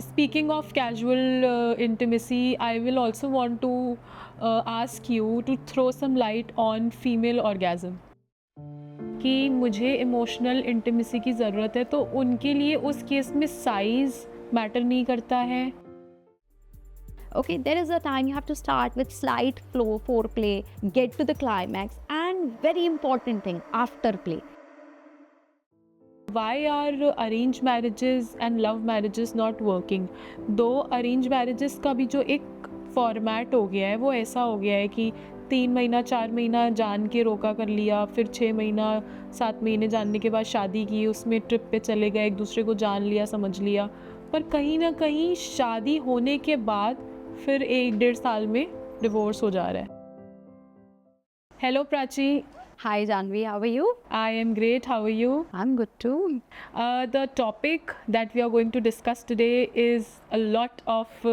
speaking of casual intimacy, I will also want to ask you to throw some light on female orgasm. कि मुझे emotional intimacy की ज़रूरत है, तो उनके लिए उस केस में साइज़ मैटर नहीं करता है? Okay, there is a time you have to start with slight flow foreplay, get to the climax, and very important thing, afterplay. Why are arranged marriages and love marriages not working? दो arranged marriages का भी जो एक format हो गया है वो ऐसा हो गया है कि 3 महीना 4 महीना जान के रोका कर लिया, फिर 6 महीना 7 महीने जानने के बाद शादी की, उसमें ट्रिप पे चले गए, एक दूसरे को जान लिया, समझ लिया, पर कहीं ना कहीं शादी होने के बाद फिर 1-1.5 साल में डिवोर्स हो जा रहा है. Hello Prachi. Hi Janvi, how are you? I am great. How are you? I'm good too. The topic that we are going to discuss today is a lot of,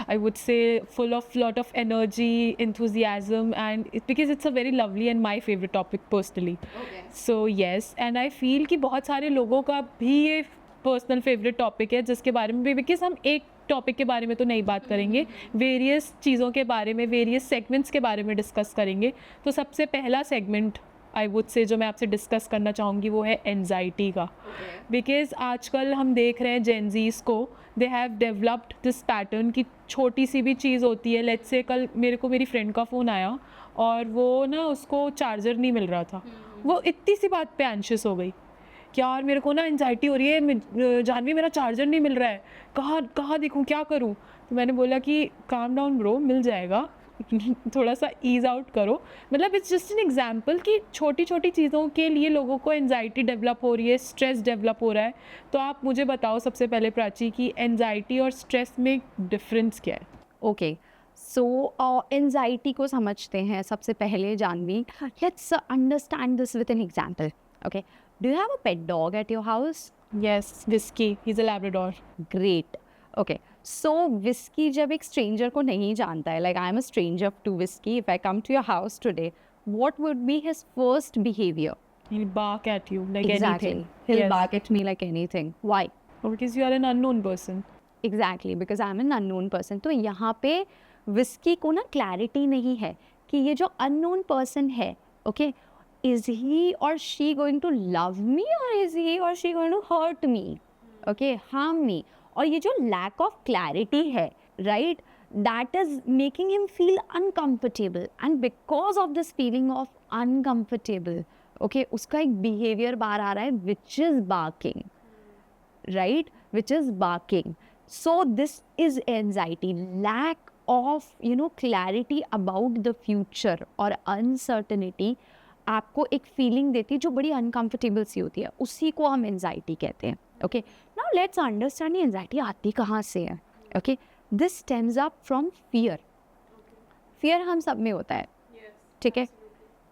I would say, full of lot of energy, enthusiasm, and because it's a very lovely and my favorite topic personally. Okay. So yes, and I feel कि बहुत सारे लोगों का भी ये personal favourite topic है जिसके बारे में भी, बिकॉज हम एक टॉपिक के बारे में तो नहीं बात करेंगे, वेरियस चीज़ों के बारे में, वेरियस सेगमेंट्स के बारे में डिस्कस करेंगे. तो सबसे पहला सेगमेंट आई वुड से जो मैं आपसे डिस्कस करना चाहूँगी वो है एनजाइटी का. बिकॉज आजकल हम देख रहे हैं जेनजीज को, they have developed this pattern कि छोटी सी भी चीज़ होती है, लेट्स से कल मेरे को मेरी फ्रेंड का फ़ोन आया और वो ना उसको चार्जर नहीं मिल रहा था, वो इतनी सी बात पे एंशियस हो गई कि यार मेरे को ना एंजाइटी हो रही है, जानवी मेरा चार्जर नहीं मिल रहा है, कहाँ देखूँ, क्या करूँ. तो मैंने बोला कि काम डाउन ब्रो, मिल जाएगा, थोड़ा सा ईज़ आउट करो. मतलब इट्स जस्ट एन एग्जाम्पल कि छोटी छोटी चीज़ों के लिए लोगों को एंजाइटी डेवलप हो रही है, स्ट्रेस डेवलप हो रहा है. तो आप मुझे बताओ सबसे पहले प्राची कि एंजाइटी और स्ट्रेस में डिफरेंस क्या है? Okay. So, anxiety को समझते हैं सबसे पहले Janvi. Let's understand this with an example. Okay. Do you have a pet dog at your house? Yes, whisky, he is a Labrador. Great. Okay. So, Whiskey जब एक stranger को नहीं जानता है, like I am a stranger to Whiskey, if I come to your house today, what would be his first behavior? He'll bark at you like Exactly. anything. He'll Yes. bark at me like anything. Why? Because you are an unknown person. Exactly, because I am an unknown person. तो यहाँ पे Whiskey को ना clarity नहीं है कि ये जो unknown person है, okay, is he or she going to love me or is he or she going to hurt me? Okay, harm me. और ये जो lack of clarity है, right, that is making him feel uncomfortable, and because of this feeling of uncomfortable, okay, उसका एक behavior बाहर आ रहा है which is barking, right, which is barking. So this is anxiety, lack of clarity about the future और uncertainty आपको एक feeling देती है जो बड़ी अनकंफर्टेबल सी होती है, उसी को हम एंजाइटी कहते हैं. ओके, नाउ लेट्स अंडरस्टैंड ये एंजाइटी आती कहाँ से है. Okay, this stems up from fear. Fear हम सब में होता है, ठीक है,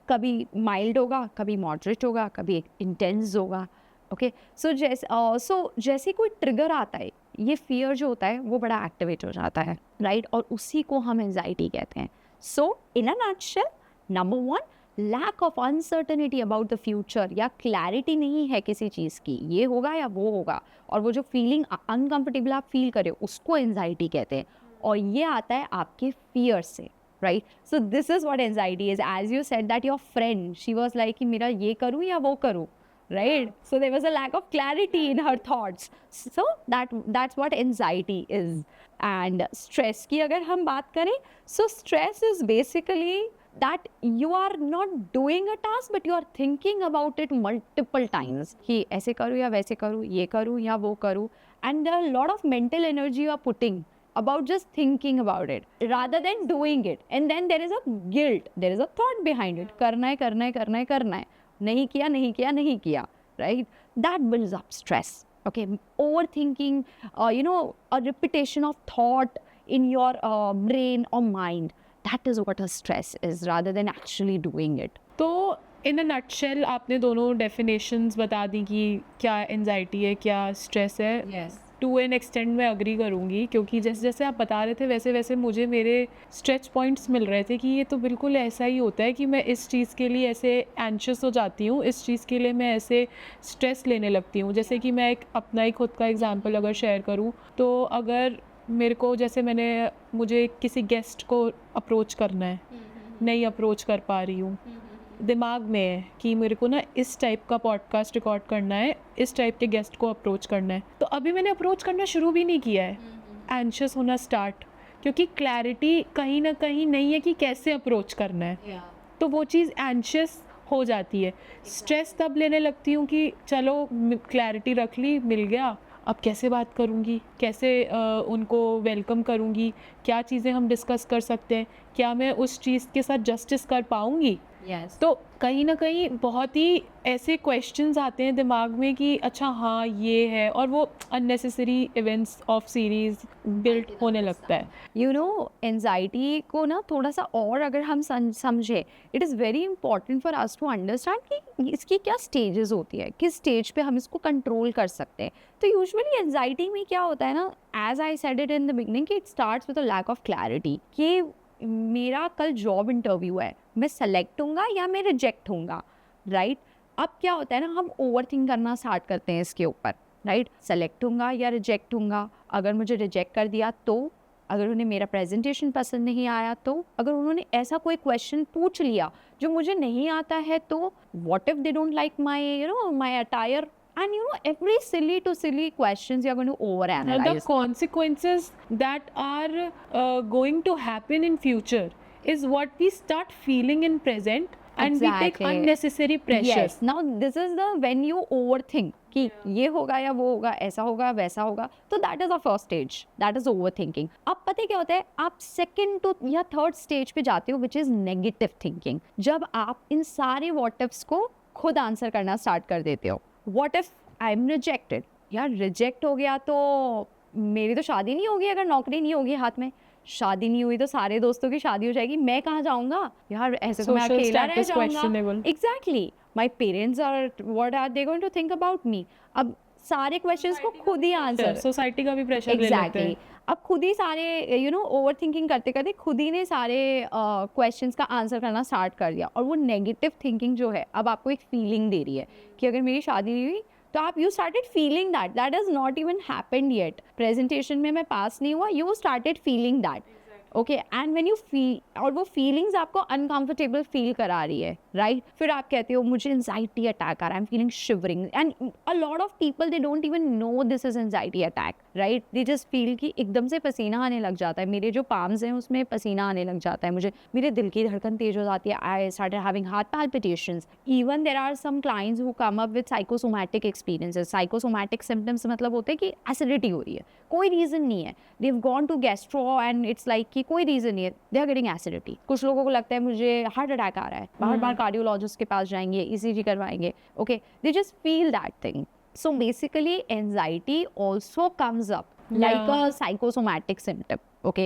कभी माइल्ड होगा, कभी मॉडरेट होगा, कभी इंटेंस होगा. ओके, सो जैसे कोई ट्रिगर आता है, ये फियर जो होता है वो बड़ा एक्टिवेट हो जाता है, राइट, और उसी को हम एंजाइटी कहते हैं. So in a nutshell, number 1, lack of uncertainty about the future, या क्लैरिटी नहीं है किसी चीज़ की, ये होगा या वो होगा, और वो जो फीलिंग अनकंफर्टेबल आप फील करें उसको एंजाइटी कहते हैं, और ये आता है आपके फियर से, right. So this is what anxiety is. As you said that your friend, she was like कि मेरा ये करूँ या वो करूँ, right, so there was a lack of clarity in her thoughts. So that's what anxiety is. And stress की अगर हम बात करें, so stress is basically that you are not doing a task but you are thinking about it multiple times कि ऐसे करूँ या वैसे करूँ, ये करूँ या वो करूँ, and there are a lot of mental energy you are putting about just thinking about it rather than doing it. And then there is a guilt, there is a thought behind it, करना है करना है करना है करना है, नहीं किया नहीं किया नहीं किया, right, that builds up stress. Okay, overthinking, a repetition of thought in your brain or mind, that is what a stress is rather than actually doing it. तो इन अ नटशेल आपने दोनों डेफिनेशंस बता दी कि क्या एंजाइटी है, क्या stress है. Yes. To N extend मैं अग्री करूँगी, क्योंकि जैसे जैसे आप बता रहे थे वैसे वैसे मुझे मेरे स्ट्रेच पॉइंट्स मिल रहे थे कि ये तो बिल्कुल ऐसा ही होता है कि मैं इस चीज़ के लिए ऐसे एंशियस हो जाती हूँ, इस चीज़ के लिए मैं ऐसे स्ट्रेस लेने लगती हूँ। जैसे कि मैं एक अपना ही खुद का एग्जांपल अगर शेयर करूँ, तो अगर मेरे को जैसे मुझे किसी गेस्ट को अप्रोच करना है, नहीं अप्रोच कर पा रही हूँ, दिमाग में है कि मेरे को ना इस टाइप का पॉडकास्ट रिकॉर्ड करना है, इस टाइप के गेस्ट को अप्रोच करना है, तो अभी मैंने अप्रोच करना शुरू भी नहीं किया है, एंशियस होना स्टार्ट, क्योंकि क्लैरिटी कहीं ना कहीं नहीं है कि कैसे अप्रोच करना है, तो वो चीज़ एंशियस हो जाती है। स्ट्रेस तब लेने लगती हूँ कि चलो क्लैरिटी रख ली, मिल गया, अब कैसे बात करूँगी, कैसे उनको वेलकम करूँगी, क्या चीज़ें हम डिस्कस कर सकते हैं, क्या मैं उस चीज़ के साथ जस्टिस कर पाऊँगी। Yes. तो कहीं ना कहीं बहुत ही ऐसे क्वेश्चंस आते हैं दिमाग में कि अच्छा हाँ ये है, और वो unnecessary events of series built होने लगता है। यू नो, एंजाइटी को ना थोड़ा सा और अगर हम समझे, it is very important for us to understand कि इसकी क्या स्टेजेस होती है, किस स्टेज पे हम इसको कंट्रोल कर सकते हैं। तो यूजुअली एंजाइटी में क्या होता है ना, as I said it in the beginning, कि it starts with a lack of clarity कि मेरा कल जॉब इंटरव्यू है, मैं सेलेक्ट होऊंगा या मैं रिजेक्ट होऊंगा, राइट? अब क्या होता है ना, हम ओवर थिंक करना स्टार्ट करते हैं इसके ऊपर, राइट? सेलेक्ट होऊंगा या रिजेक्ट होऊंगा, अगर मुझे रिजेक्ट कर दिया तो, अगर उन्हें मेरा प्रेजेंटेशन पसंद नहीं आया तो, अगर उन्होंने ऐसा कोई क्वेश्चन पूछ लिया जो मुझे नहीं आता है तो, what if they don't like my attire, and every silly to silly questions you're going to overanalyze. The consequences that are going to happen in future is what we start feeling in present, and we take unnecessary pressure. Yes, now this is the when you overthink कि ये होगा या वो होगा, ऐसा होगा वैसा होगा, तो that is the first stage, that is overthinking. अब पता है क्या होता है, आप second to या third stage पे जाते हो, which is negative thinking. जब आप इन सारे what ifs को खुद आंसर करना स्टार्ट कर देते हो। What if I'm rejected? यार रिजेक्ट हो गया तो मेरी तो शादी नहीं होगी, अगर नौकरी नहीं होगी हाथ में, शादी नहीं हुई तो सारे दोस्तों की शादी हो जाएगी, मैं कहाँ जाऊँगा यार, ऐसे तो मैं अकेला रह जाऊँगा। Exactly, my parents are what are they going to think about me. अब सारे क्वेश्चंस को खुद ही आंसर, सोसाइटी का भी प्रेशर ले लेते हैं। अब खुद ही सारे ओवर थिंकिंग करते करते खुद ही ने सारे क्वेश्चंस का आंसर करना स्टार्ट कर दिया, और वो नेगेटिव थिंकिंग जो है अब आपको एक फीलिंग दे रही है कि अगर मेरी शादी नहीं हुई तो आप you started feeling that is not even happened yet, presentation में मैं पास नहीं हुआ, you started feeling that, okay, and when you feel, और वो फीलिंग्स आपको अनकंफर्टेबल फील करा रही है, राइट? फिर आप कहते हो मुझे एंजाइटी अटैक आ रहा है, I am feeling shivering, and a lot of people they don't even know this is anxiety attack, right? They just feel कि एकदम से पसीना आने लग जाता है, मेरे जो पाम्स हैं उसमें पसीना आने लग जाता है, मुझे मेरे दिल की धड़कन तेज हो जाती है, I started having heart palpitations. Even there are some clients who come up with psychosomatic experiences. Psychosomatic symptoms मतलब होते हैं कि एसिडिटी हो रही है, कोई रीजन नहीं है, they have gone to gastro and it's like कि कोई रीजन नहीं है, दे आर गेटिंग एसिडिटी। कुछ लोगों को लगता है मुझे हार्ट अटैक आ रहा है, बार कार्डियोलॉजिस्ट के पास जाएंगे, ईसीजी करवाएंगे, okay, they just feel that thing. So basically anxiety also comes up like a psychosomatic symptom, okay,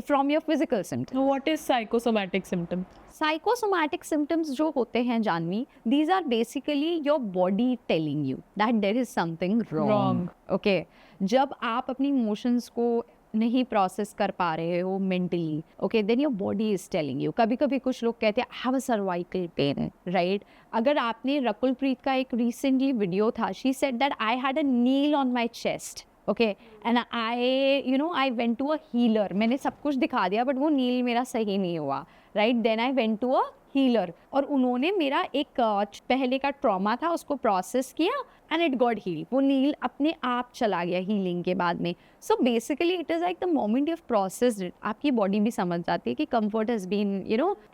from your physical symptom. What is psychosomatic symptom? Psychosomatic symptoms जो होते हैं Janvi, these are basically your body telling you that there is something wrong. Okay, जब आप अपनी emotions को नहीं process कर पा रहे हो mentally, okay, then your body is telling you. कभी कभी कुछ लोग कहते हैं I have a cervical pain, right? अगर आपने रकुल प्रीत का एक रिसेंटली वीडियो था, she said that I had a nail on my chest, okay, and I went to a healer. मैंने सब कुछ दिखा दिया बट वो नील मेरा सही नहीं हुआ, right? Then I went to a healer, और उन्होंने मेरा एक पहले का ट्रॉमा था उसको प्रोसेस किया एंड इट गॉट हील, वो नील अपने आप चला गया हीलिंग के बाद में। So basically it is like the moment you have processed it, आपकी बॉडी भी समझ जाती है कि comfort has been,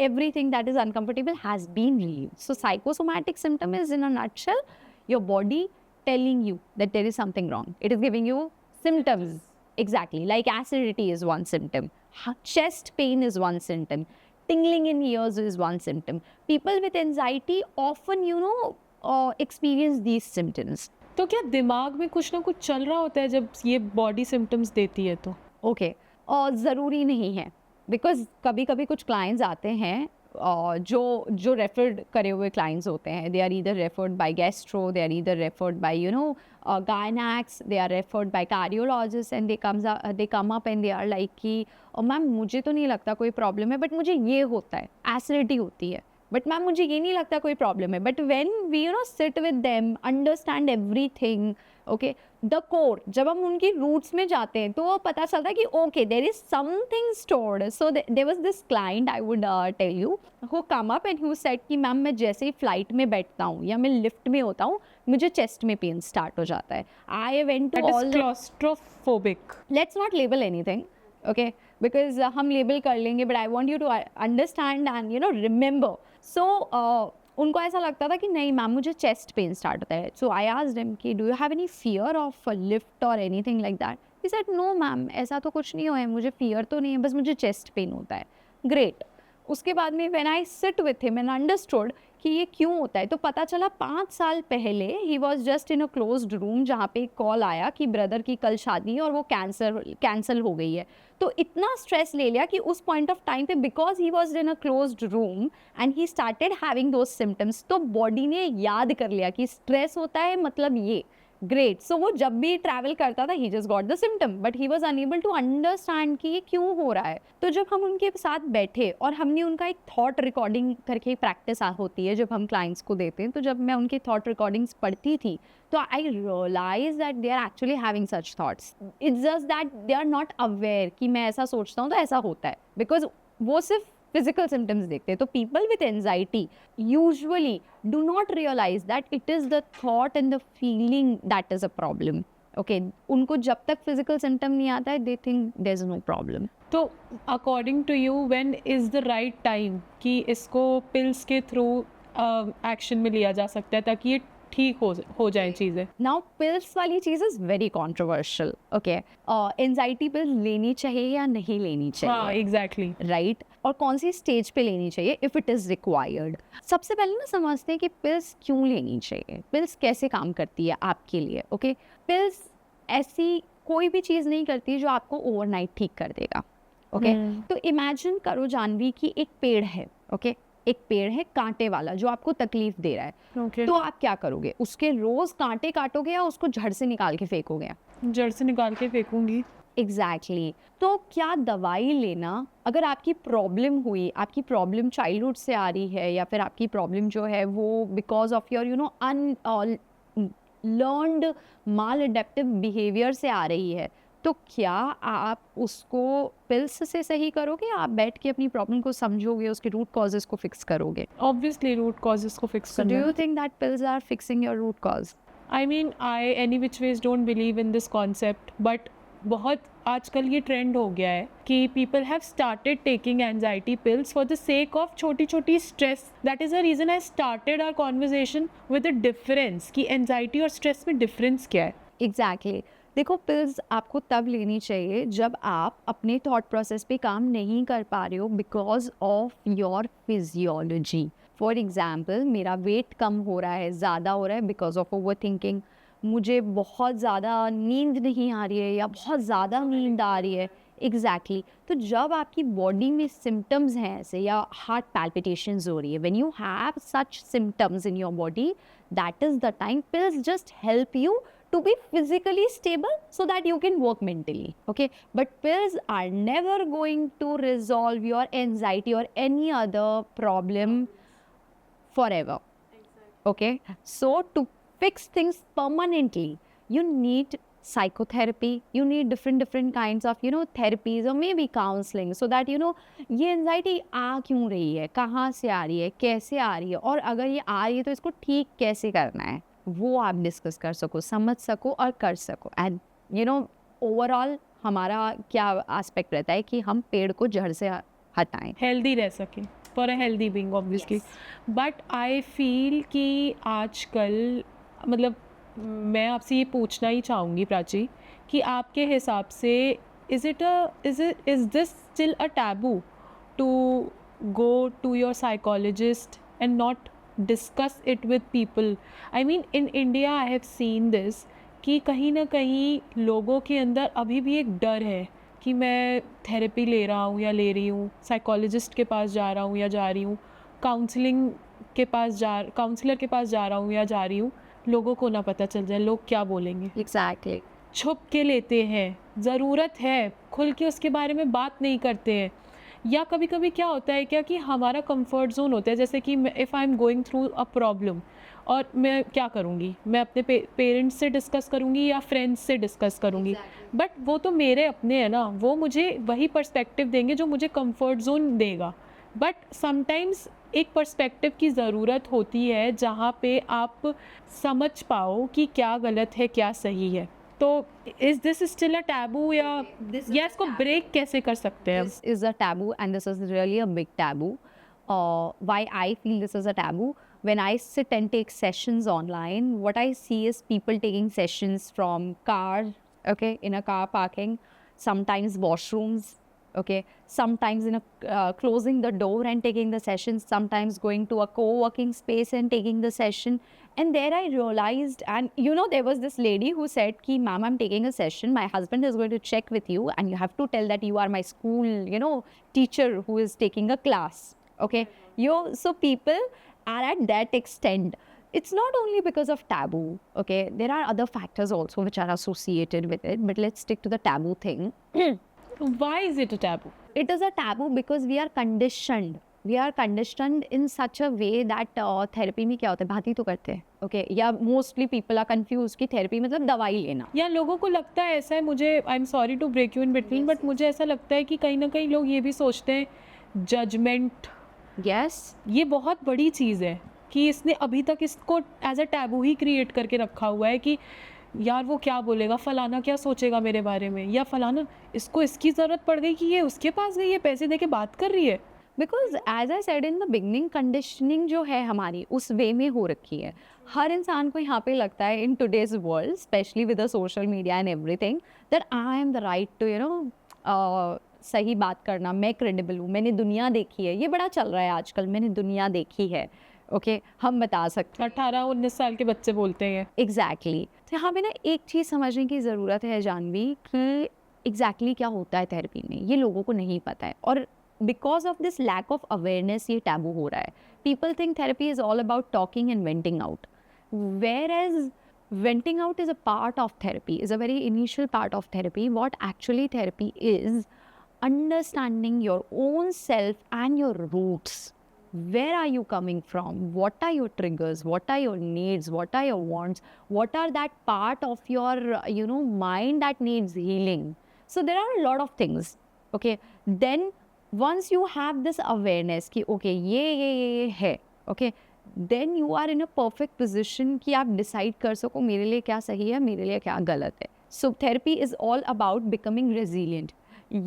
everything that is uncomfortable has been relieved. So psychosomatic symptom is in a nutshell your body telling you that there is something wrong. It is giving you symptoms. Exactly. Like acidity is one symptom. Chest pain is one symptom. Tingling in ears is one symptom. People with anxiety often, experience these symptoms. तो क्या दिमाग में कुछ ना कुछ चल रहा होता है जब ये बॉडी सिम्टम्स देती है तो? ओके, और ज़रूरी नहीं है, बिकॉज कभी कभी कुछ क्लाइंट्स आते हैं जो रेफर्ड करे हुए क्लाइंट्स होते हैं, they are either referred by gastro, they are either referred by gynaecs, they are referred by cardiologist, and they come up and they are like कि मैम मुझे तो नहीं लगता कोई प्रॉब्लम है, बट मुझे ये होता है, एसिडिटी होती है, बट मैम मुझे ये नहीं लगता कोई प्रॉब्लम है. But when we sit with them, understand everything, okay, the core, जब हम उनकी रूट्स में जाते हैं तो वो पता चलता है कि okay there is something stored. So there was this client, I would tell you, who come up and who said कि मैम मैं जैसे ही फ्लाइट में बैठता हूँ या मैं लिफ्ट में होता हूँ, मुझे चेस्ट में पेन स्टार्ट हो जाता है. I went to all, claustrophobic. Let's not label anything, okay, because हम लेबल कर लेंगे, but I want you to understand and remember. So उनको ऐसा लगता था कि नहीं मैम मुझे चेस्ट पेन स्टार्ट होता है. सो आई आस्क्ड हिम कि do you have any fear of lift और anything like that. He said no ma'am, ऐसा तो कुछ नहीं हुआ है, मुझे फियर तो नहीं है, बस मुझे चेस्ट पेन होता है. ग्रेट. उसके बाद में when I sit with him and understood कि ये क्यों होता है, तो पता चला 5 साल पहले he was just in a closed room, जहाँ पे एक कॉल आया कि ब्रदर की कल शादी है और वो कैंसिल हो गई है. तो इतना स्ट्रेस ले लिया कि उस पॉइंट ऑफ टाइम पे, because he was in a closed room and he started having those symptoms, तो बॉडी ने याद कर लिया कि स्ट्रेस होता है मतलब ये. ग्रेट. सो वो जब भी ट्रैवल करता था, he just got the symptom, but he was unable to understand कि ये क्यों हो रहा है. तो जब हम उनके साथ बैठे और हमने उनका एक थॉट रिकॉर्डिंग करके प्रैक्टिस होती है जब हम क्लाइंट्स को देते हैं, तो जब मैं उनके थॉट रिकॉर्डिंग्स पढ़ती थी तो I realise that they are actually having such thoughts. It's just that they are not aware कि मैं ऐसा सोचता हूँ तो ऐसा होता है, बिकॉज वो सिर्फ फिजिकल सिम्टम्स देखते हैं. तो people with anxiety usually do not realise that it is the thought and the feeling that is a problem. Okay, उनको जब तक फिजिकल सिम्टम नहीं आता है, they think there is no problem. तो according to you when is the right time कि इसको pills के थ्रू एक्शन में लिया जा सकता है ताकि ये ठीक हो जाए चीज़ें? नाउ पिल्स वाली चीज़ is very controversial. Okay, anxiety pills लेनी चाहिए या नहीं लेनी चाहिए? हाँ, एग्जैक्टली. राइट. और कौन सी स्टेज पे लेनी चाहिए इफ़ इट इज़ रिक्वायर्ड. सबसे पहले ना समझते हैं कि पिल्स क्यों लेनी चाहिए, पिल्स कैसे काम करती है आपके लिए. ओके, पिल्स ऐसी कोई भी चीज़ नहीं करती जो आपको ओवरनाइट ठीक कर देगा. ओके, तो इमेजिन करो जानवी कि एक पेड़ है. ओके, एक पेड़ है कांटे वाला जो आपको तकलीफ दे रहा है. Okay. तो आप क्या करोगे, उसके रोज कांटे काटोगे या उसको जड़ से निकाल के फेंकोगे? जड़ से निकाल के फेंकूंगी. एग्जैक्टली. तो क्या दवाई लेना, अगर आपकी प्रॉब्लम हुई, आपकी प्रॉब्लम चाइल्डहुड से आ रही है या फिर आपकी प्रॉब्लम जो है वो because of your learned mall adaptive behaviour से आ रही है, तो क्या आप उसको पिल्स से सही करोगे या आप बैठ के अपनी प्रॉब्लम को समझोगे, उसके रूट कॉजेस को फिक्स करोगे? ऑब्वियसली रूट कॉजेस को फिक्स So do करना. you think that pills are fixing your root cause? I mean, I any which ways don't believe in this concept, but बहुत आजकल ये ट्रेंड हो गया है कि people have started taking anxiety pills for the sake of छोटी छोटी stress. That is the reason I started our conversation with a difference कि anxiety और stress में difference क्या है. Exactly. देखो, पिल्स आपको तब लेनी चाहिए जब आप अपने थॉट प्रोसेस पे काम नहीं कर पा रहे हो because of your physiology. For example, मेरा वेट कम हो रहा है, ज़्यादा हो रहा है बिकॉज ऑफ ओवर थिंकिंग, मुझे बहुत ज़्यादा नींद नहीं आ रही है या बहुत ज़्यादा नींद आ रही है. एग्जैक्टली. तो जब आपकी बॉडी में सिम्टम्स हैं ऐसे, या हार्ट पैल्पिटेशंस हो रही है, when you have such symptoms in your body, that is the time pills just help you to be physically stable so that you can work mentally. Okay, but pills are never going to resolve your anxiety or any other problem forever. Okay, so to fix things permanently, you need psychotherapy, you need different kinds of therapies or maybe counseling, so that ये anxiety आ क्यों रही है, कहाँ से आ रही है, कैसे आ रही है, और अगर ये आ रही है तो इसको ठीक कैसे करना है, वो आप डिस्कस कर सको, समझ सको और कर सको. एंड ओवरऑल हमारा क्या एस्पेक्ट रहता है कि हम पेड़ को जड़ से हटाएं, हेल्दी रह सके, for a healthy being obviously. But I feel कि आजकल, मतलब मैं आपसे ये पूछना ही चाहूँगी प्राची कि आपके हिसाब से is this still a taboo to go to your psychologist and not discuss it with people? I mean, in India I have seen this कि कहीं ना कहीं लोगों के अंदर अभी भी एक डर है कि मैं थेरेपी ले रहा हूँ या ले रही हूँ, साइकोलॉजिस्ट के पास जा रहा हूँ या जा रही हूँ, काउंसलर के पास जा रहा हूँ या जा रही हूँ, लोगों को ना पता चल जाए लोग क्या बोलेंगे, एग्जैक्टली छुप के लेते हैं, ज़रूरत है खुल के उसके बारे में बात नहीं करते हैं। या कभी कभी क्या होता है क्या कि हमारा कंफर्ट जोन होता है, जैसे कि if I am going through a problem, और मैं क्या करूँगी, मैं अपने पेरेंट्स से डिस्कस करूँगी या फ्रेंड्स से डिस्कस करूँगी, बट वो तो मेरे अपने हैं ना, वो मुझे वही पर्सपेक्टिव देंगे जो मुझे कंफर्ट जोन देगा। बट समटाइम्स एक पर्सपेक्टिव की ज़रूरत होती है जहाँ पे आप समझ पाओ कि क्या गलत है क्या सही है। तो is this still a taboo या इसको ब्रेक कैसे कर सकते हैं हम? this is a taboo and this is really a big taboo. Why I feel this is a taboo, when I sit and take sessions online, what I see is people taking sessions from car, okay, in a car parking, sometimes washrooms, okay, sometimes in a closing the door and taking the session, sometimes going to a co-working space and taking the session. And there I realized, and you know, there was this lady who said ki, ma'am, I'm taking a session, my husband is going to check with you and you have to tell that you are my school, you know, teacher who is taking a class, okay. So people are at that extent. It's not only because of taboo, okay, there are other factors also which are associated with it, but let's stick to the taboo thing. Why is it a taboo? It is a taboo because we are conditioned. We are conditioned in such a way that therapy में क्या होता है, बात ही तो करते हैं, okay? या mostly people are confused कि therapy मतलब दवाई लेना. या लोगों को लगता है ऐसा है, मुझे I am sorry to break you in between, but मुझे ऐसा लगता है कि कहीं ना कहीं लोग ये भी सोचते हैं जजमेंट, Yes. ये बहुत बड़ी चीज़ है कि इसने अभी तक इसको एज अ टैबू ही क्रिएट करके रखा हुआ है कि यार वो क्या बोलेगा, फलाना क्या सोचेगा मेरे बारे में, या फलाना इसको इसकी ज़रूरत पड़ गई कि ये उसके पास गई है पैसे दे के बात कर रही है। Because as I said in the beginning, conditioning जो है हमारी उस वे में हो रखी है। हर इंसान को यहाँ पे लगता है in today's world, specially with the social media and everything, that I am the right to you know सही बात करना, मैं क्रेडिबल हूँ, मैंने दुनिया देखी है, ये बड़ा चल रहा है आजकल, मैंने दुनिया देखी है, ओके, हम बता सकते हैं। 18-19 साल के बच्चे बोलते हैं। एग्जैक्टली तो यहाँ पे ना एक चीज़ समझने की ज़रूरत है जानवी कि एग्जैक्टली क्या होता है थेरेपी में, ये लोगों को नहीं पता है, और because of this lack of awareness ये टैबू हो रहा है। People think therapy is all about talking and venting out, whereas venting out is a part of therapy, is a very initial part of therapy. What actually therapy is understanding your own self and your roots. Where are you coming from? What are your triggers? What are your needs? What are your wants? What are that part of your mind that needs healing? So there are a lot of things, okay. Then once you have this awareness कि okay ये है, okay, then you are in a perfect position कि आप decide कर सको मेरे लिए क्या सही है, मेरे लिए क्या गलत है. So therapy is all about becoming resilient.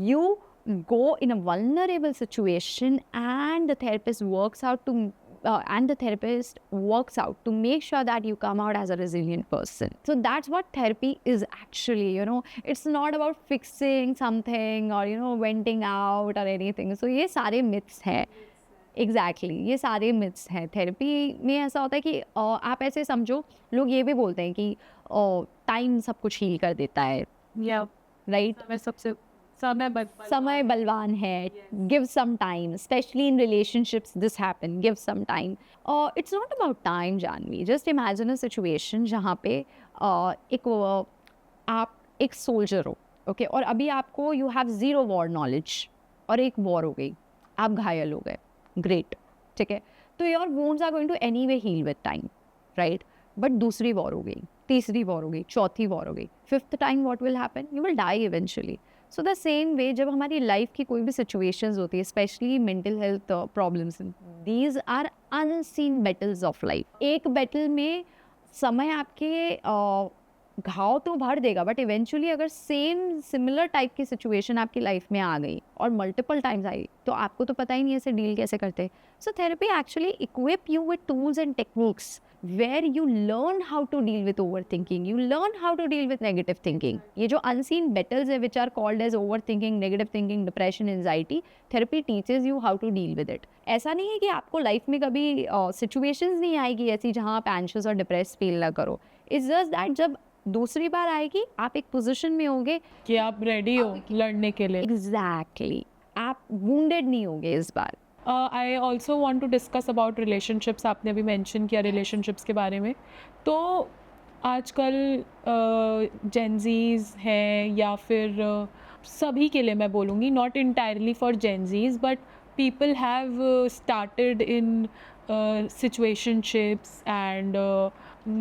You go in a vulnerable situation and the therapist works out to make sure that you come out as a resilient person. So that's what therapy is actually, it's not about fixing something or venting out or anything. So ये सारे myths हैं. Exactly ये सारे myths हैं. Therapy में ऐसा होता है कि आप ऐसे समझो, लोग ये भी बोलते हैं कि टाइम सब कुछ हील कर देता है, राइट. समय बलवान है. Give some time, specially in relationships this happen, give some time. It's not about time Janvi. Just imagine a situation जहाँ पे आप एक सोल्जर हो, ओके, और अभी आपको you have zero war knowledge और एक वॉर हो गई, आप घायल हो गए. ग्रेट, ठीक है, तो your wounds are going to anyway heal with time, right. But दूसरी वॉर हो गई, तीसरी वॉर हो गई, चौथी वॉर हो गई, fifth time what will happen, you will die eventually. So the same way जब हमारी लाइफ की कोई भी सिचुएशंस होती है, specially mental health problems, these are unseen battles of life. एक बैटल में समय आपके घाव तो भर देगा, बट इवेंचुअली अगर सिमिलर टाइप की सिचुएशन आपकी लाइफ में आ गई और मल्टीपल टाइम्स आई, तो आपको तो पता ही नहीं ऐसे डील कैसे करते. So therapy actually equip you with tools and techniques where you learn how to deal with overthinking, you learn how to deal with negative thinking. ये जो unseen battles है which are called as overthinking, negative thinking, depression, anxiety, therapy teaches you how to deal with it. ऐसा नहीं है कि आपको life में कभी situations नहीं आएगी ऐसी जहाँ आप anxious और depressed feel ना करो. It's just that जब दूसरी बार आएगी आप एक पोजीशन में होंगे कि आप रेडी हो लड़ने के लिए. एग्जैक्टली आप wounded नहीं होंगे इस बार, I also want to discuss about relationships. आपने अभी मैंशन किया रिलेशनशिप्स के बारे में. तो आजकल जेंजीज हैं या फिर सभी के लिए मैं बोलूँगी, not entirely for Gen Zs but people have started in situationships and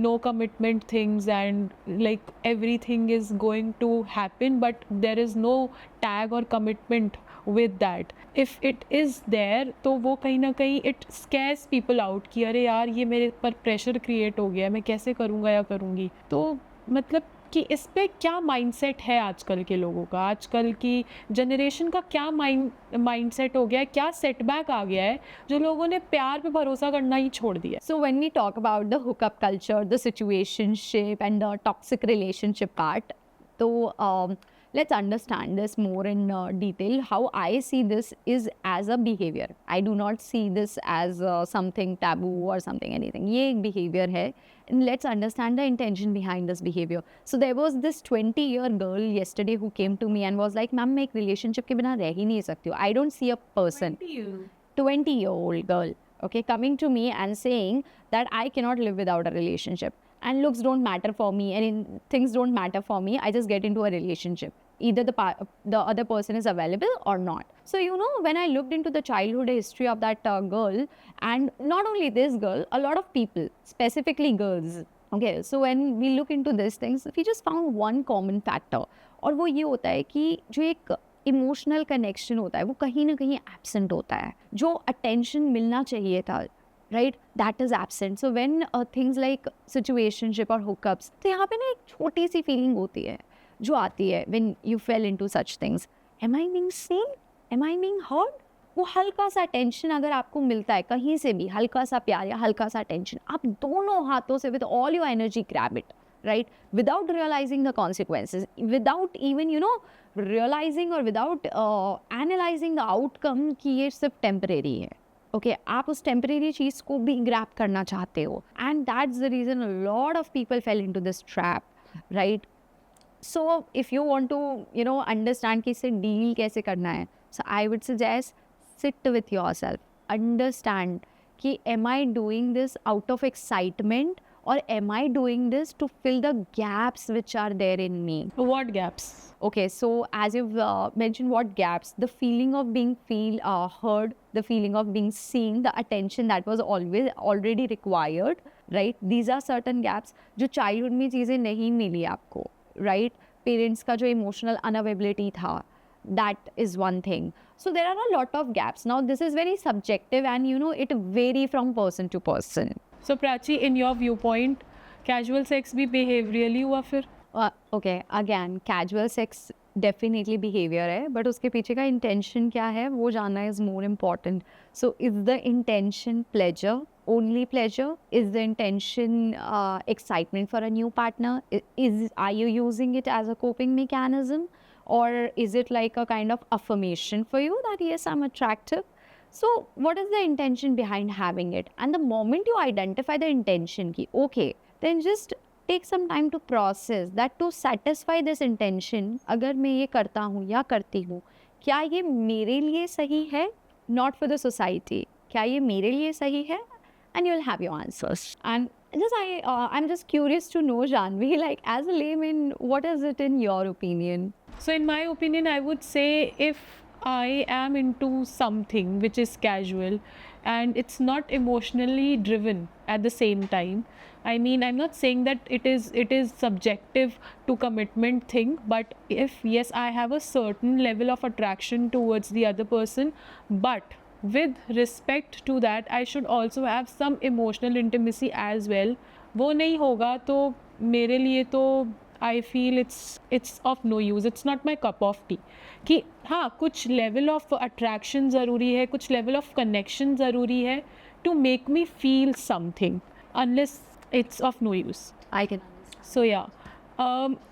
no commitment things, and like everything is going to happen but there is no tag or commitment with that. if it is there तो वो कहीं ना कहीं it scares people out कि अरे यार ये मेरे पर pressure create हो गया, मैं कैसे करूँगा या करूँगी. तो मतलब कि इस पे क्या माइंडसेट है आजकल के लोगों का, आजकल की जनरेशन का क्या माइंडसेट हो गया है, क्या सेटबैक आ गया है जो लोगों ने प्यार पे भरोसा करना ही छोड़ दिया. So when we talk about the hookup culture, the situationship and the toxic relationship part, so let's understand this more in detail. How I see this is as a behavior. I do not see this as something taboo or something anything. ये एक behavior है, and let's understand the intention behind this behavior. So there was this 20-year girl yesterday who came to me and was like, "Ma'am, मैं एक relationship के बिना रह ही नहीं सकती हूँ. I don't see a person." 20-year-old girl, okay, coming to me and saying that I cannot live without a relationship. And looks don't matter for me, and things don't matter for me. I just get into a relationship. Either the other person is available or not. So, you know, when I looked into the childhood history of that girl, and not only this girl, a lot of people, specifically girls, okay, so when we look into these things, we just found one common factor. और वो ये होता है कि जो एक emotional connection होता है वो कहीं ना कहीं एब्सेंट होता है. जो अटेंशन मिलना चाहिए था, right, that is absent. So when things like situationship और हुकअप्स, तो यहाँ पे ना एक छोटी सी फीलिंग होती है जो आती है when you fell into such things. Am I being seen, am I being heard. वो हल्का सा टेंशन अगर आपको मिलता है कहीं से भी, हल्का सा प्यार या हल्का सा टेंशन, आप दोनों हाथों से with all your energy grab it, right, without realizing the consequences, without even, you know, realizing or without analyzing the outcome कि ये सिर्फ temporary है. Okay, आप उस temporary चीज़ को भी grab करना चाहते हो, and that's the reason a lot of people fell into this trap, right? So if you want to, you know, understand कि इससे deal कैसे करना है, so I would suggest sit with yourself, understand कि am I doing this out of excitement or am I doing this to fill the gaps which are there in me? What gaps? Okay, so as you've mentioned, what gaps? The feeling of being heard, the feeling of being seen, the attention that was already required, right? These are certain gaps जो childhood में चीज़ें नहीं मिली आपको, right? Parents का जो emotional unavailability था, that is one thing. So there are a lot of gaps. Now this is very subjective and, you know, it vary from person to person. So Prachi, in your viewpoint, casual sex भी behaviorally हुआ फिर? Okay, again, casual sex definitely behavior है, but उसके पीछे का intention क्या है वो जानना is more important. So is the intention pleasure, only pleasure? Is the intention excitement for a new partner? Are you using it as a coping mechanism? Or is it like a kind of affirmation for you that yes, I'm attractive? So what is the intention behind having it? And the moment you identify the intention ki, okay, then just take some time to process that to satisfy this intention. अगर मैं ये करता हूँ या करती हूँ, क्या ये मेरे लिए सही है? Not for the society. क्या ये मेरे लिए सही है? And you'll have your answers. And I'm just curious to know, Janvi, like as a layman, what is it in your opinion? So in my opinion, I would say if I am into something which is casual and it's not emotionally driven at the same time, I mean, I'm not saying that it is subjective to commitment thing, but if yes, I have a certain level of attraction towards the other person, but with respect to that, I should also have some emotional intimacy as well. वो नहीं होगा तो मेरे लिए तो I feel it's of no use. It's not my cup of tea. कि हाँ, कुछ level of attraction ज़रूरी है, कुछ level of connection ज़रूरी है to make me feel something. Unless it's of no use. I can understand. So yeah.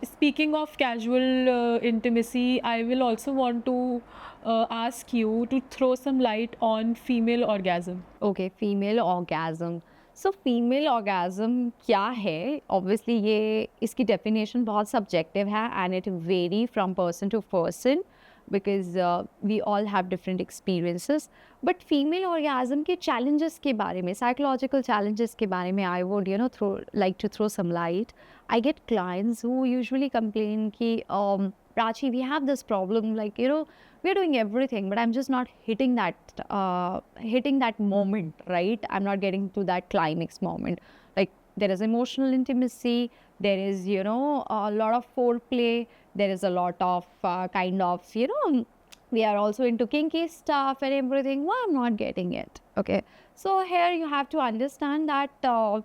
Speaking of casual intimacy, I will also want to ask you to throw some light on female orgasm. Okay, female orgasm. So female orgasm क्या है? Obviously ये इसकी definition बहुत subjective है and it vary from person to person. because we all have different experiences. But female orgasm के challenges के बारे में, psychological challenges के बारे में, I would like to throw some light. I get clients who usually complain कि Prachi, we have this problem, like we're doing everything, but I'm just not hitting that moment, right? I'm not getting to that climax moment. Like there is emotional intimacy, there is a lot of foreplay, there is a lot of we are also into kinky stuff and everything. Why I'm not getting it? Okay, so here you have to understand that to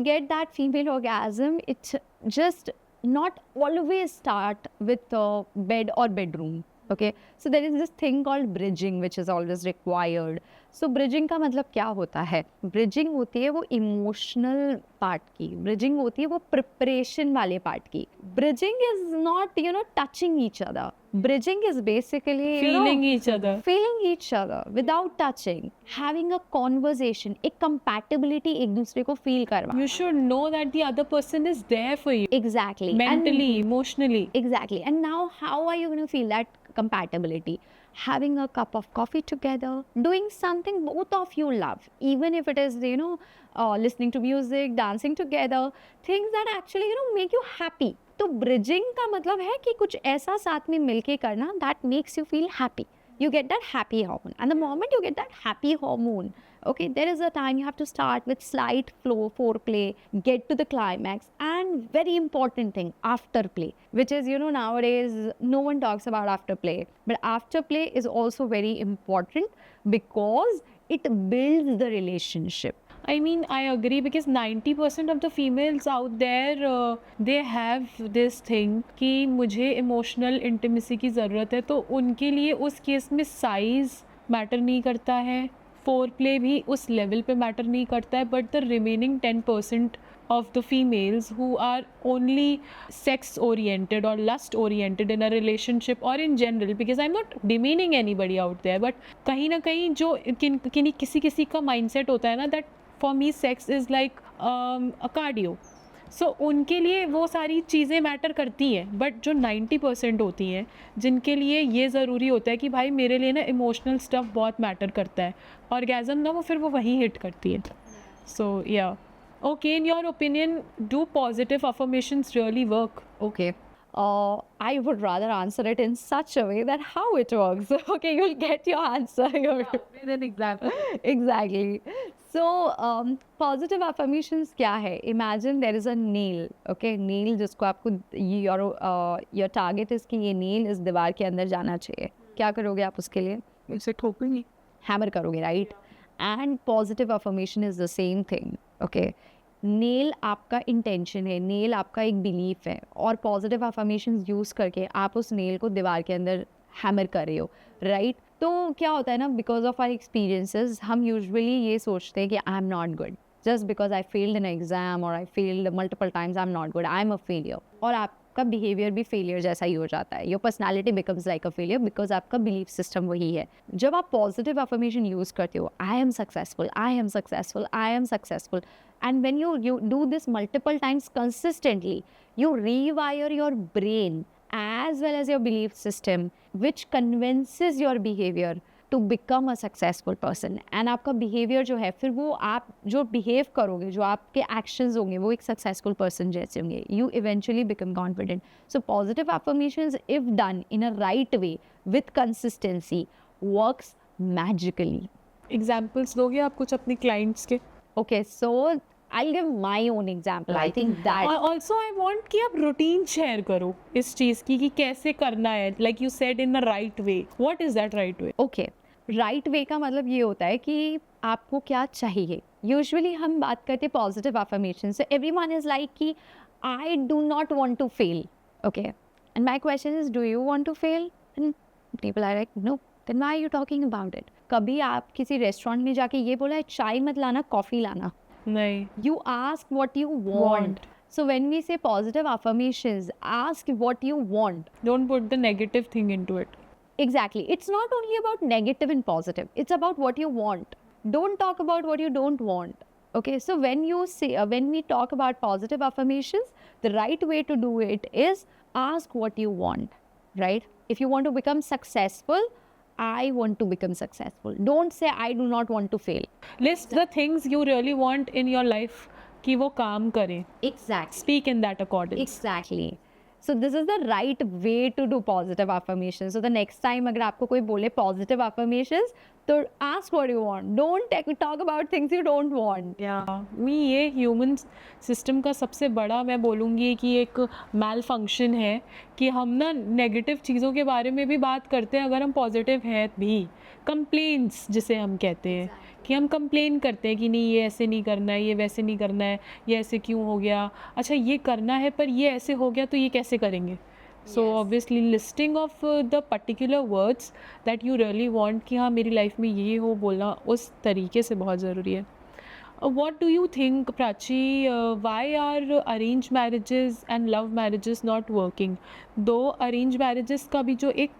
get that female orgasm, it just not always start with bed or bedroom. Okay, so there is this thing called bridging which is always required. So bridging का मतलब क्या होता है? Bridging होती है वो emotional part की, bridging होती है वो preparation वाले part की. Bridging is not touching each other. Bridging is basically feeling each other without touching, having a conversation, एक compatibility एक दूसरे को feel करवा. You should know that the other person is there for you. Exactly. Mentally, emotionally. Exactly. And now how are you going to feel that compatibility? Having a cup of coffee together, doing something both of you love, even if it is listening to music, dancing together, things that actually make you happy. तो bridging का मतलब है कि कुछ ऐसा साथ में मिलके करना that makes you feel happy. You get that happy hormone, and the moment you get that happy hormone, okay, there is a time you have to start with slight foreplay, get to the climax, and very important thing, afterplay, which is nowadays no one talks about afterplay, but afterplay is also very important because it builds the relationship. I mean, I agree, because 90% of the females out there, they have this thing कि मुझे emotional intimacy की ज़रूरत है, तो उनके लिए उस case में size मैटर नहीं करता है, foreplay भी उस लेवल पे मैटर नहीं करता है, but the remaining 10% of the females who are only sex oriented or lust oriented in a relationship or in general, because I'm not demeaning anybody out there, but कहीं ना कहीं जो किसी का mindset होता है ना, that for me sex is like a cardio, so उनके लिए वो सारी चीज़ें मैटर करती हैं, बट जो 90% होती हैं जिनके लिए ये ज़रूरी होता है कि भाई मेरे लिए ना इमोशनल स्टफ बहुत मैटर करता है, ऑर्गेज़म ना वो फिर वो वहीं हिट करती है. सो या okay, in your opinion do positive affirmations really work? Okay. I would rather answer it in such a way that how it works. Okay, you'll get your answer. With an example. Exactly. So, positive affirmations क्या है? Imagine there is a nail. Okay, nail जिसको आपको your target is कि ये nail इस दीवार के अंदर जाना चाहिए. क्या करोगे आप उसके लिए? इसे ठोकूंगी. Hammer करोगे, right? And positive affirmation is the same thing. Okay. Nail आपका इंटेंशन है, नेल आपका एक बिलीफ है, और पॉजिटिव अफर्मेशंस यूज़ करके आप उस नेल को दीवार के अंदर हैमर कर रहे हो, राइट? तो क्या होता है ना, बिकॉज ऑफ आवर एक्सपीरियंसेस हम यूजुअली ये सोचते हैं कि I am not good, just because I failed in exam और I failed multiple times, I am not good, I am a failure, और आपका बिहेवियर भी फेलियर जैसा ही हो जाता है. Your personality becomes like a failure because आपका belief system वही है. जब आप पॉजिटिव अफर्मेशन यूज़ करते हो, I am successful, I am successful, I am successful, and when you do this multiple times consistently, you rewire your brain as well as your belief system, which convinces your behavior to become a successful person. And आपका behavior जो है, फिर वो आप जो behave करोगे, जो आपके actions होंगे, वो एक successful person जैसे होंगे. You eventually become confident. So positive affirmations, if done in a right way with consistency, works magically. Examples दोगे आप कुछ अपने clients के? Okay, so I'll give my own example. I think that also I want कि आप routine share करो इस चीज़ की कि कैसे करना है, like you said in the right way. What is that right way? okay, right way का मतलब ये होता है कि आपको क्या चाहिए. Usually हम बात करते positive affirmation, so everyone is like कि I do not want to fail. Okay, and my question is, do you want to fail? And people are like, no. Then why are you talking about it? कभी आप किसी restaurant में जाके ये बोला है चाय मत लाना, कॉफ़ी लाना? नहीं. You ask what you want. So when we say positive affirmations, ask what you want. Don't put the negative thing into it. Exactly. It's not only about negative and positive. It's about what you want. Don't talk about what you don't want. Okay. So when you say, when we talk about positive affirmations, the right way to do it is ask what you want. right? If you want to become successful, I want to become successful. Don't say I do not want to fail. List the things you really want in your life कि वो काम करे. Exactly. Speak in that accordance. Exactly. So this is the right way to do positive affirmations. So the next time अगर आपको कोई बोले positive affirmations, तो ask what you want. Don't talk about things you don't want. मी ये human system का सबसे बड़ा मैं बोलूँगी कि एक मैल फंक्शन है कि हम ना नेगेटिव चीज़ों के बारे में भी बात करते हैं अगर हम पॉजिटिव हैं भी. कंप्लेंट्स जिसे हम कहते हैं कि हम कंप्लेन करते हैं कि नहीं ये ऐसे नहीं करना है, ये वैसे नहीं करना है, ये ऐसे क्यों हो गया, अच्छा ये करना है पर ये ऐसे हो गया तो ये कैसे करेंगे. So obviously listing of the particular words that you really want कि हाँ मेरी लाइफ में ये हो बोलना उस तरीके से बहुत ज़रूरी है. What do you think, Prachi? Why are arranged marriages and love marriages not working? दो arranged marriages का भी जो एक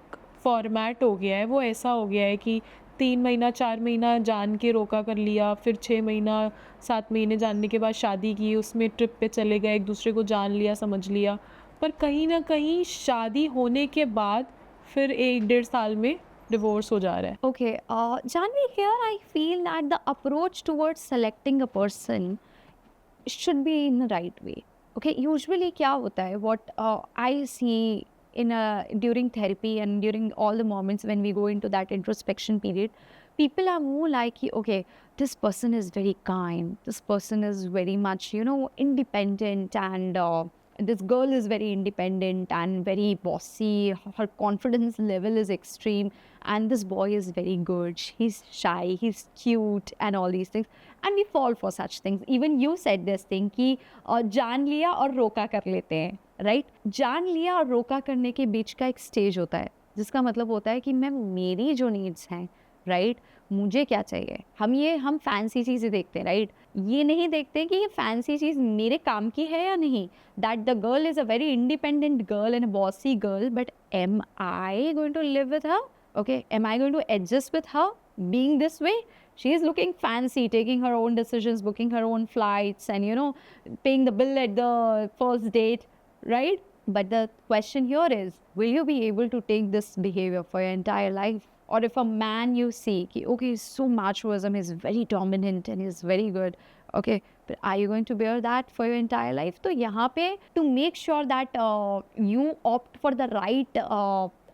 फॉर्मेट हो गया है वो ऐसा हो गया है कि 3 महीना 4 महीना जान के रोका कर लिया, फिर 6 महीना 7 महीने जानने के बाद शादी की, उसमें ट्रिप पे चले गए, एक दूसरे को जान लिया समझ लिया, पर कहीं ना कहीं शादी होने के बाद फिर 1-1.5 साल में डिवोर्स हो जा रहा है. Okay, Janvi, here I feel that the approach towards selecting a person should be in the right way. Okay, usually क्या होता है, what I see in during therapy and during all the moments when we go into that introspection period, people are more like, okay, this person is very kind, this person is very much, you know, independent, and this girl is very independent and very bossy, her confidence level is extreme, and this boy is very good, he's shy, he's cute, and all these things, and we fall for such things. Even you said this thing कि जान लिया और रोका कर लेते हैं, right? जान लिया और रोका करने के बीच का एक स्टेज होता है जिसका मतलब होता है कि मैं मेरी जो नीड्स हैं, राइट, मुझे क्या चाहिए, हम फैंसी चीज़ें देखते हैं, राइट, ये नहीं देखते कि ये फैंसी चीज़ मेरे काम की है या नहीं. That the girl is a very independent girl and a bossy girl, but am I going to live with her? Okay, am I going to adjust with her being this way? She is looking fancy, taking her own decisions, booking her own flights, and, you know, paying the bill at the first date, right? But the question here is, will you be able to take this behavior for your entire life? Or if a man you see, ki, okay, he's so machoism, he's very dominant and he's very good, okay, but are you going to bear that for your entire life? So यहाँ पे to make sure that you opt for the right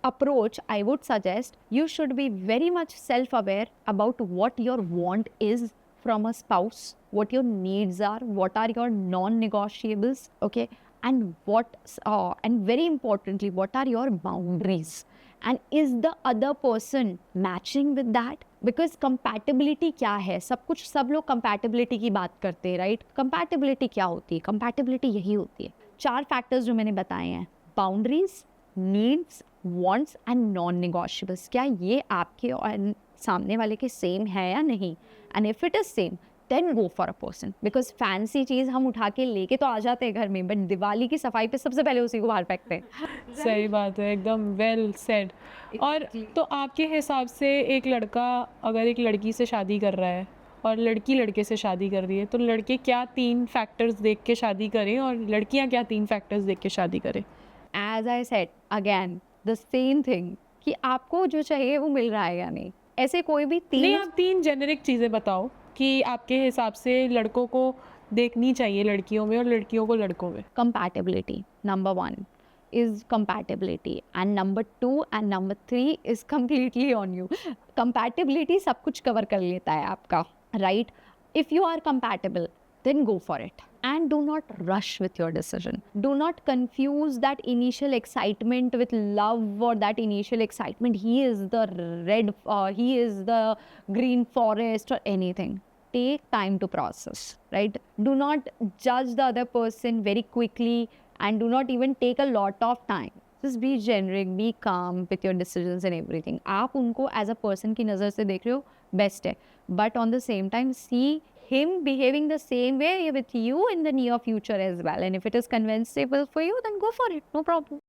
approach, I would suggest you should be very much self-aware about what your want is from a spouse, what your needs are, what are your non-negotiables, okay, and and very importantly, what are your boundaries, and is the other person matching with that? Because compatibility क्या है, सब लोग compatibility की बात करते हैं, right? Compatibility क्या होती है? Compatibility यही होती है, 4 factors जो मैंने बताए हैं: boundaries, needs, wants and non-negotiables. क्या ये आपके और सामने वाले के सेम है या नहीं? And if it is same, then go for a person. Because fancy चीज़ हम उठा के लेके तो आ जाते हैं घर में, बट दिवाली की सफाई पे सबसे पहले उसी को बाहर फेंकते हैं. सही बात है, एकदम वेल सेड. और तो आपके हिसाब से एक लड़का अगर एक लड़की से शादी कर रहा है और लड़की लड़के से शादी कर रही है, तो लड़के क्या 3 फैक्टर्स देख के शादी करें और लड़कियां क्या 3 फैक्टर्स देख के शादी करें? As I said, again, the same thing कि आपको जो चाहिए वो मिल रहा है या नहीं. ऐसे कोई भी नहीं, आप 3 जेनेरिक चीज़ें बताओ कि आपके हिसाब से लड़कों को देखनी चाहिए लड़कियों में और लड़कियों को लड़कों में. Compatibility, number 1 is compatibility, and number 2 and number 3 is completely on you. Compatibility सब कुछ cover कर लेता है आपका, right? If you are compatible, then go for it. And do not rush with your decision. Do not confuse that initial excitement with love, or that initial excitement, he is the green forest or anything. Take time to process, right? Do not judge the other person very quickly, and do not even take a lot of time. Just be generic, be calm with your decisions and everything. आप उनको as a person की नज़र से देख रहे हो, best है. But on the same time, see him behaving the same way with you in the near future as well. And if it is convincible for you, then go for it. No problem.